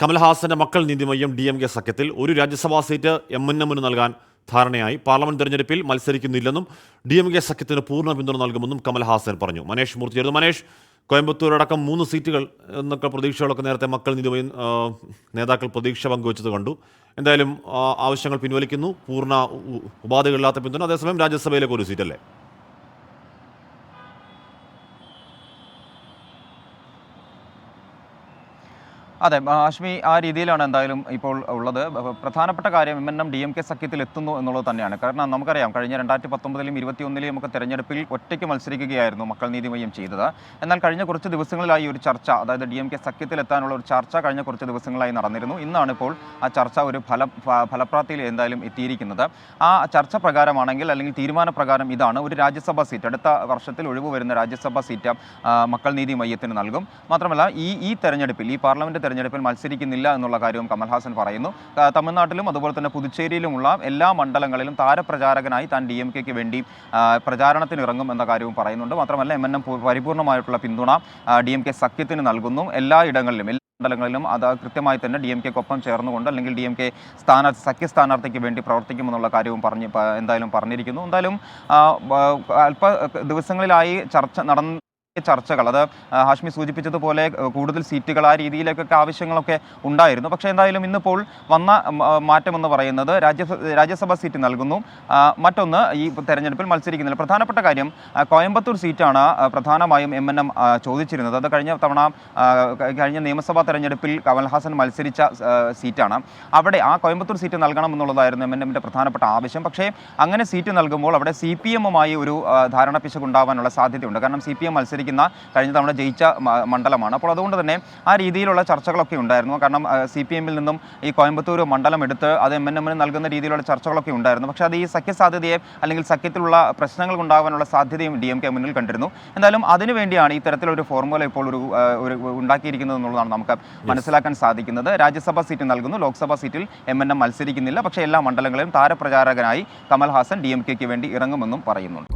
കമൽഹാസന്റെ മക്കൾ നീതിമയ്യം DMK സഖ്യത്തിൽ ഒരു രാജ്യസഭാ seat MNM നൽകാൻ ധാരണയായി. പാർലമെന്റ് തെരഞ്ഞെടുപ്പിൽ മത്സരിക്കുന്നില്ലെന്നും DMK സഖ്യത്തിന് പൂർണ്ണ പിന്തുണ നൽകുമെന്നും കമൽഹാസൻ പറഞ്ഞു. മനേഷ് മൂർത്തി ചേർന്നു. മനേഷ്, കോയമ്പത്തൂരടക്കം 3 സീറ്റുകൾ എന്നൊക്കെ പ്രതീക്ഷകളൊക്കെ നേരത്തെ മക്കൾ നീതിമയ്യം നേതാക്കൾ പ്രതീക്ഷ പങ്കുവച്ചത് കണ്ടു. എന്തായാലും ആവശ്യങ്ങൾ പിൻവലിക്കുന്നു, പൂർണ്ണ ഉപാധികളില്ലാത്ത പിന്തുണ. അതേസമയം രാജ്യസഭയിലേക്ക് ഒരു സീറ്റല്ലേ? അതെ, ഹാഷ്മി, ആ രീതിയിലാണ് എന്തായാലും ഇപ്പോൾ ഉള്ളത്. പ്രധാനപ്പെട്ട കാര്യം MNM DMK സഖ്യത്തിൽ എത്തുന്നു എന്നുള്ളത് തന്നെയാണ്. കാരണം നമുക്കറിയാം, കഴിഞ്ഞ 2019-ലും 2021-ലും നമുക്ക് തെരഞ്ഞെടുപ്പിൽ ഒറ്റയ്ക്ക് മത്സരിക്കുകയായിരുന്നു മക്കൾ നീതിമയ്യം ചെയ്തത്. എന്നാൽ കഴിഞ്ഞ കുറച്ച് ദിവസങ്ങളിലായി ഒരു ചർച്ച, അതായത് DMK സഖ്യത്തിൽ എത്താനുള്ള ഒരു ചർച്ച കഴിഞ്ഞ കുറച്ച് ദിവസങ്ങളായി നടന്നിരുന്നു. ഇന്നാണ് ഇപ്പോൾ ആ ചർച്ച ഒരു ഫലപ്രാപ്തിയിൽ എന്തായാലും എത്തിയിരിക്കുന്നത്. ആ ചർച്ച പ്രകാരമാണെങ്കിൽ, അല്ലെങ്കിൽ തീരുമാനപ്രകാരം ഇതാണ്: ഒരു രാജ്യസഭാ സീറ്റ്, അടുത്ത വർഷത്തിൽ ഒഴിവ് വരുന്ന രാജ്യസഭാ സീറ്റ് മക്കൾ നീതിമയ്യത്തിന് നൽകും. മാത്രമല്ല ഈ തെരഞ്ഞെടുപ്പിൽ, ഈ പാർലമെന്റ് തെരഞ്ഞെടുപ്പിൽ മത്സരിക്കുന്നില്ല എന്നുള്ള കാര്യവും കമൽഹാസൻ പറയുന്നു. തമിഴ്നാട്ടിലും അതുപോലെ തന്നെ പുതുച്ചേരിയിലുമുള്ള എല്ലാ മണ്ഡലങ്ങളിലും താരപ്രചാരകനായി താൻ DMKക്ക് വേണ്ടി പ്രചാരണത്തിന് ഇറങ്ങും എന്ന കാര്യവും പറയുന്നുണ്ട്. മാത്രമല്ല MNM പരിപൂർണമായിട്ടുള്ള പിന്തുണ DMK സഖ്യത്തിന് നൽകുന്നു. എല്ലാ മണ്ഡലങ്ങളിലും അത് കൃത്യമായി തന്നെ DMKക്കൊപ്പം ചേർന്നുകൊണ്ട്, അല്ലെങ്കിൽ DMK സഖ്യ സ്ഥാനാർത്ഥിക്ക് വേണ്ടി പ്രവർത്തിക്കുമെന്നുള്ള കാര്യവും എന്തായാലും പറഞ്ഞിരിക്കുന്നു. എന്തായാലും അല്പ ദിവസങ്ങളിലായി ചർച്ചകൾ, അത് ഹാഷ്മി സൂചിപ്പിച്ചതുപോലെ കൂടുതൽ സീറ്റുകൾ, ആ രീതിയിലേക്കൊക്കെ ആവശ്യങ്ങളൊക്കെ ഉണ്ടായിരുന്നു. പക്ഷേ എന്തായാലും ഇന്നിപ്പോൾ വന്ന മാറ്റമെന്ന് പറയുന്നത് രാജ്യസഭാ സീറ്റ് നൽകുന്നു. മറ്റൊന്ന്, ഈ തെരഞ്ഞെടുപ്പിൽ മത്സരിക്കുന്നില്ല. പ്രധാനപ്പെട്ട കാര്യം, കോയമ്പത്തൂർ സീറ്റാണ് പ്രധാനമായും MNM ചോദിച്ചിരുന്നത്. അത് കഴിഞ്ഞ നിയമസഭാ തെരഞ്ഞെടുപ്പിൽ കമൽഹാസൻ മത്സരിച്ച സീറ്റാണ്. അവിടെ ആ കോയമ്പത്തൂർ സീറ്റ് നൽകണം എന്നുള്ളതായിരുന്നു MNMന്റെ പ്രധാനപ്പെട്ട ആവശ്യം. പക്ഷേ അങ്ങനെ സീറ്റ് നൽകുമ്പോൾ അവിടെ CPM-മായി ഒരു ധാരണ പിശകുണ്ടാവാനുള്ള സാധ്യതയുണ്ട്. കാരണം CPM കഴിഞ്ഞ തവണ ജയിച്ച മണ്ഡലമാണ്. അപ്പോൾ അതുകൊണ്ട് തന്നെ ആ രീതിയിലുള്ള ചർച്ചകളൊക്കെ ഉണ്ടായിരുന്നു. കാരണം CPM-ൽ നിന്നും ഈ കോയമ്പത്തൂർ മണ്ഡലം എടുത്ത് അത് MNM-ന് നൽകുന്ന രീതിയിലുള്ള ചർച്ചകളൊക്കെ ഉണ്ടായിരുന്നു. പക്ഷേ അത് ഈ സഖ്യസാധ്യതയെ, അല്ലെങ്കിൽ സഖ്യത്തിലുള്ള പ്രശ്നങ്ങൾ ഉണ്ടാകാനുള്ള സാധ്യതയും DMK മുന്നിൽ കണ്ടിരുന്നു. എന്തായാലും അതിനുവേണ്ടിയാണ് ഈ തരത്തിലൊരു ഫോർമുല ഇപ്പോൾ ഒരു ഉണ്ടാക്കിയിരിക്കുന്നത് എന്നുള്ളതാണ് നമുക്ക് മനസ്സിലാക്കാൻ സാധിക്കുന്നത്. രാജ്യസഭാ സീറ്റ് നൽകുന്നു, ലോക്സഭാ സീറ്റിൽ MNM മത്സരിക്കുന്നില്ല. പക്ഷേ എല്ലാ മണ്ഡലങ്ങളിലും താരപ്രചാരകനായി കമൽഹാസൻ DMKക്ക് വേണ്ടി ഇറങ്ങുമെന്നും പറയുന്നുണ്ട്.